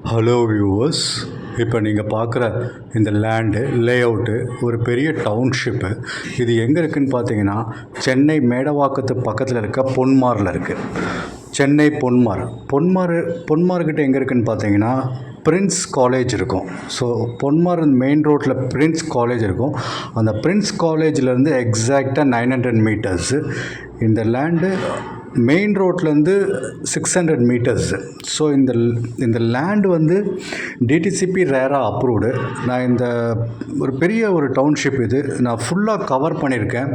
Hello viewers, இப்போ நீங்கள் பார்க்குற இந்த லேண்டு லேஅவுட்டு ஒரு பெரிய டவுன்ஷிப்பு. இது எங்கே இருக்குதுன்னு பார்த்தீங்கன்னா சென்னை மேடவாக்கத்து பக்கத்தில் இருக்க பொன்மாரில் இருக்குது. சென்னை பொன்மார்கிட்ட எங்கே இருக்குதுன்னு பார்த்தீங்கன்னா பிரின்ஸ் காலேஜ் இருக்கும். ஸோ பொன்மார் மெயின் ரோட்டில் பிரின்ஸ் காலேஜ் இருக்கும். அந்த பிரின்ஸ் காலேஜ்லேருந்து எக்ஸாக்டாக 900 மீட்டர்ஸு. இந்த லேண்டு மெயின் ரோட்லேருந்து 600 மீட்டர்ஸு. ஸோ இந்த லேண்டு வந்து டிடிசிபி ரேரா அப்ரூவ்டு. நான் இந்த ஒரு பெரிய ஒரு டவுன்ஷிப் இது நான் ஃபுல்லாக கவர் பண்ணியிருக்கேன்.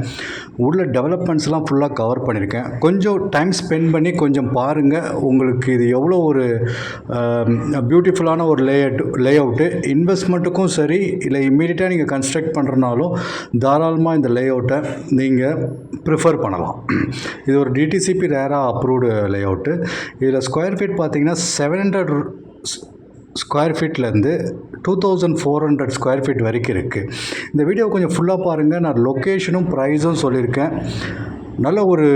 உள்ள டெவலப்மெண்ட்ஸ்லாம் ஃபுல்லாக கவர் பண்ணியிருக்கேன். கொஞ்சம் டைம் ஸ்பெண்ட் பண்ணி கொஞ்சம் பாருங்கள். உங்களுக்கு இது எவ்வளோ ஒரு பியூட்டிஃபுல்லான ஒரு லேஅவுட்டு. இன்வெஸ்ட்மெண்ட்டுக்கும் சரி, இல்லை இம்மீடியட்டாக நீங்கள் கன்ஸ்ட்ரக்ட் பண்ணுறனாலும் தாராளமாக இந்த லேஅவுட்டை நீங்கள் ப்ரிஃபர் பண்ணலாம். இது ஒரு டிடிசிபி ரேரா அப்ரூவ்டு லேஅவுட்டு. இதில் ஸ்கொயர் ஃபீட் பார்த்தீங்கன்னா 700 ஸ்கொயர் ஃபீட்லேருந்து 2400 ஸ்கொயர் ஃபீட் வரைக்கும் இருக்குது. இந்த வீடியோ கொஞ்சம் ஃபுல்லாக பாருங்கள். நான் லொக்கேஷனும் ப்ரைஸும் சொல்லியிருக்கேன். நல்ல ஒரு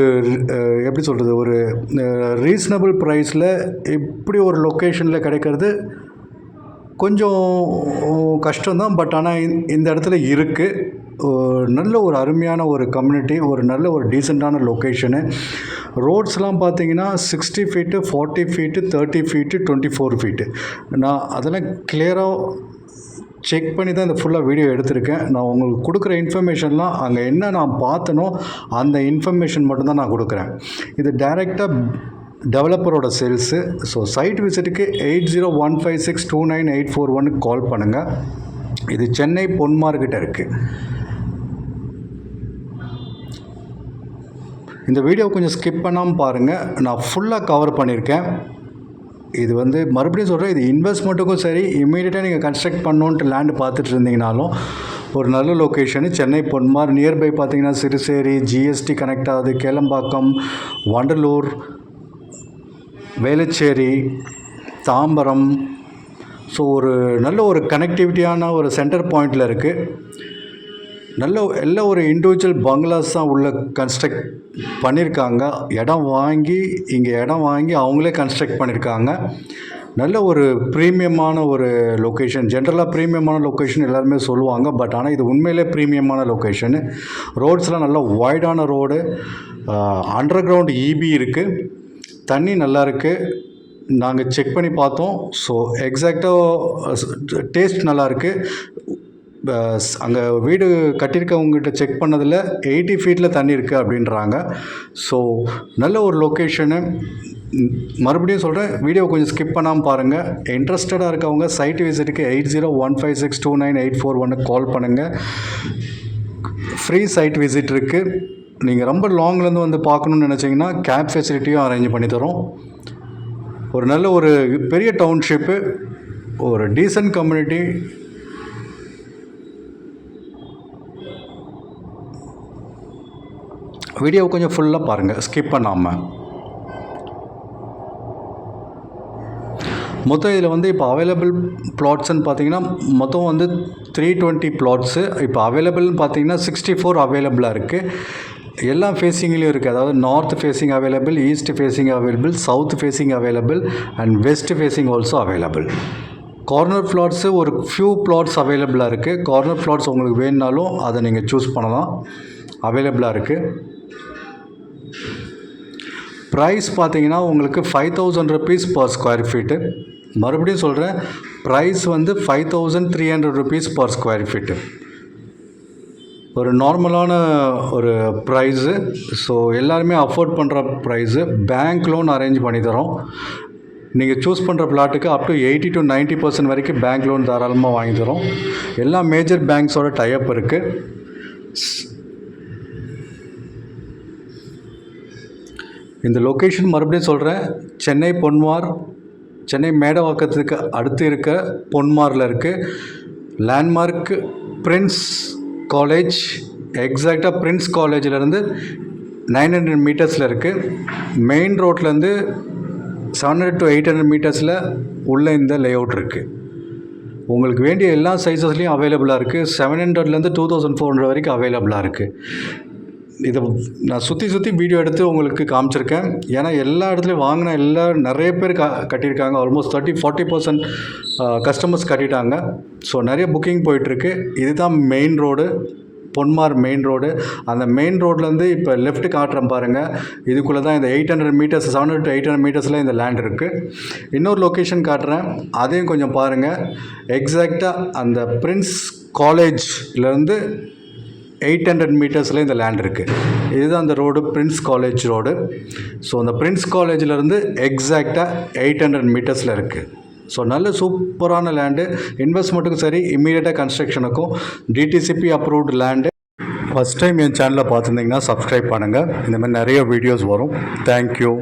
எப்படி சொல்கிறது, ஒரு ரீசனபிள் ப்ரைஸில் இப்படி ஒரு லொக்கேஷனில் கிடைக்கிறது கொஞ்சம் கஷ்டம்தான். பட் ஆனால் இந்த இடத்துல இருக்குது. நல்ல ஒரு அருமையான ஒரு கம்யூனிட்டி, ஒரு நல்ல ஒரு டீசெண்டான லொக்கேஷனு. ரோட்ஸ்லாம் பார்த்தீங்கன்னா 60 ஃபீட்டு, 40 ஃபீட்டு, 30 ஃபீட்டு, 24 ஃபீட்டு. நான் அதெல்லாம் கிளியராக செக் பண்ணி தான் இந்த ஃபுல்லாக வீடியோ எடுத்திருக்கேன். நான் உங்களுக்கு கொடுக்குற இன்ஃபர்மேஷன்லாம் அங்கே என்ன நான் பார்த்தனோ அந்த இன்ஃபர்மேஷன் மட்டும்தான் நான் கொடுக்குறேன். இது டைரெக்டாக டெவலப்பரோட சேல்ஸு. ஸோ சைட் விசிட்டுக்கு 8015629841 கால் பண்ணுங்கள். இது சென்னை பொன்மார்கிட்ட இருக்குது. இந்த வீடியோ கொஞ்சம் ஸ்கிப் பண்ணாமல் பாருங்கள். நான் ஃபுல்லாக கவர் பண்ணியிருக்கேன். இது வந்து மறுபடியும் சொல்கிறேன், இது இன்வெஸ்ட்மெண்ட்டுக்கும் சரி, இம்மீடியட்டாக நீங்கள் கன்ஸ்ட்ரக்ட் பண்ணணுன்ட்டு லேண்டு பார்த்துட்டு இருந்தீங்கனாலும் ஒரு நல்ல லொக்கேஷனு சென்னை பொன்மார். நியர்பை பார்த்தீங்கன்னா சிறுசேரி, ஜிஎஸ்டி கனெக்ட் ஆகுது, கேளம்பாக்கம், வண்டலூர், வேளச்சேரி, தாம்பரம். ஸோ ஒரு நல்ல ஒரு கனெக்டிவிட்டியான ஒரு சென்டர் பாயிண்டில் இருக்குது. எல்லா ஒரு இண்டிவிஜுவல் பங்களாஸ் தான் உள்ள கன்ஸ்ட்ரக்ட் பண்ணியிருக்காங்க. இடம் வாங்கி அவங்களே கன்ஸ்ட்ரக்ட் பண்ணியிருக்காங்க. நல்ல ஒரு ப்ரீமியமான ஒரு லொக்கேஷன். ஜென்ரலாக ப்ரீமியமான லொக்கேஷன் எல்லாருமே சொல்லுவாங்க. பட் ஆனால் இது உண்மையிலே ப்ரீமியமான லொக்கேஷனு. ரோட்ஸ்லாம் நல்லா வைடான ரோடு. அண்டர் கிரவுண்ட் இபி இருக்குது. தண்ணி நல்லா இருக்குது. நாங்கள் செக் பண்ணி பார்த்தோம். ஸோ எக்ஸாக்டாக டேஸ்ட் நல்லாயிருக்கு. அங்கே வீடு கட்டியிருக்கவங்ககிட்ட செக் பண்ணதில் 80 ஃபீட்டில் தண்ணி இருக்குது அப்படின்றாங்க. ஸோ நல்ல ஒரு லொக்கேஷனு. மறுபடியும் சொல்கிறேன், வீடியோ கொஞ்சம் ஸ்கிப் பண்ணாமல் பாருங்கள். இன்ட்ரெஸ்டடாக இருக்கவங்க சைட் விசிட்டுக்கு 8015629841 கால் பண்ணுங்கள். ஃப்ரீ சைட் விசிட் இருக்குது. நீங்கள் ரொம்ப லாங்லேருந்து வந்து பார்க்கணுன்னு நினச்சிங்கன்னா கேப் ஃபெசிலிட்டியும் அரேஞ்ச் பண்ணி தரோம். ஒரு நல்ல ஒரு பெரிய டவுன்ஷிப்பு, ஒரு டீசன்ட் கம்யூனிட்டி. வீடியோ கொஞ்சம் ஃபுல்லாக பாருங்கள், ஸ்கிப் பண்ணாமல். மொத்தம் இதில் வந்து இப்போ அவைலபிள் பிளாட்ஸ்ன்னு பார்த்தீங்கன்னா மொத்தம் வந்து 320 பிளாட்ஸு. இப்போ அவைலபிள்னு பார்த்தீங்கன்னா 64 அவைலபிளாக இருக்குது. எல்லா ஃபேஸிங்லேயும் இருக்குது. அதாவது north facing available, east facing available, south facing available and west facing also available. Corner plots ஒரு ஃபியூ பிளாட்ஸ் அவைலபிளாக இருக்குது. கார்னர் பிளாட்ஸ் உங்களுக்கு வேணுனாலும் அதை நீங்கள் சூஸ் பண்ணலாம். அவைலபிளாக இருக்குது. ப்ரைஸ் பார்த்தீங்கன்னா உங்களுக்கு 5000 rupees பர் ஸ்கொயர் ஃபீட்டு. மறுபடியும் சொல்கிறேன், ப்ரைஸ் வந்து 5300 rupees பர் ஸ்கொயர் ஃபீட்டு. ஒரு நார்மலான ஒரு ப்ரைஸு. ஸோ எல்லாருமே அஃபோர்ட் பண்ணுற ப்ரைஸு. பேங்க் லோன் அரேஞ்ச் பண்ணி தரோம். நீங்கள் சூஸ் பண்ணுற பிளாட்டுக்கு அப் டு 80 to 90% வரைக்கும் பேங்க் லோன் தாராளமாக வாங்கி தரோம். எல்லா மேஜர் பேங்க்ஸோட டைப் இருக்குது. இந்த லொக்கேஷன் மறுபடியும் சொல்கிறேன், சென்னை பொன்மார், சென்னை மேடவாக்கத்துக்கு அடுத்து இருக்க பொன்மாரில் இருக்குது. Landmark Prince college. எக்ஸாக்டாக பிரின்ஸ் காலேஜிலேருந்து 900 மீட்டர்ஸில் இருக்குது. மெயின் ரோட்லேருந்து 700 to 800 மீட்டர்ஸில் உள்ள இந்த லேஅவுட் இருக்குது. உங்களுக்கு வேண்டிய எல்லா சைஸஸ்லேயும் அவைலபிளாக இருக்குது. 700லேருந்து 2400 வரைக்கும் அவைலபிளாக இருக்குது. இதை நான் சுற்றி வீடியோ எடுத்து உங்களுக்கு காமிச்சிருக்கேன். ஏன்னா எல்லா இடத்துலையும் வாங்கின நிறைய பேர் கட்டியிருக்காங்க. ஆல்மோஸ்ட் 30-40% கஸ்டமர்ஸ் கட்டிட்டாங்க. ஸோ நிறைய புக்கிங் போயிட்டுருக்கு. இதுதான் main road, Ponmar main road. அந்த மெயின் ரோட்லேருந்து இப்போ லெஃப்ட் காட்டுறேன் பாருங்கள். இதுக்குள்ளே தான் இந்த 800 மீட்டர்ஸ் 700 to 800 மீட்டர்ஸில் இந்த லேண்ட் இருக்குது. இன்னொரு லொக்கேஷன் காட்டுறேன், அதையும் கொஞ்சம் பாருங்கள். எக்ஸாக்டாக அந்த பிரின்ஸ் காலேஜ்லேருந்து 800 மீட்டர்ஸில் இந்த லேண்ட் இருக்குது. இதுதான் அந்த road, Prince college road. So அந்த பிரின்ஸ் காலேஜிலேருந்து எக்ஸாக்டாக 800 மீட்டர்ஸில் இருக்குது. ஸோ நல்ல சூப்பரான லேண்டு, இன்வெஸ்ட்மெண்ட்டுக்கும் சரி இம்மீடியட்டாக கன்ஸ்ட்ரக்ஷனுக்கும் DTCP approved land. First time என் சேனலை பார்த்துருந்தீங்கன்னா சப்ஸ்கிரைப் பண்ணுங்கள். இந்த மாதிரி நிறைய வீடியோஸ் வரும். தேங்க்யூ.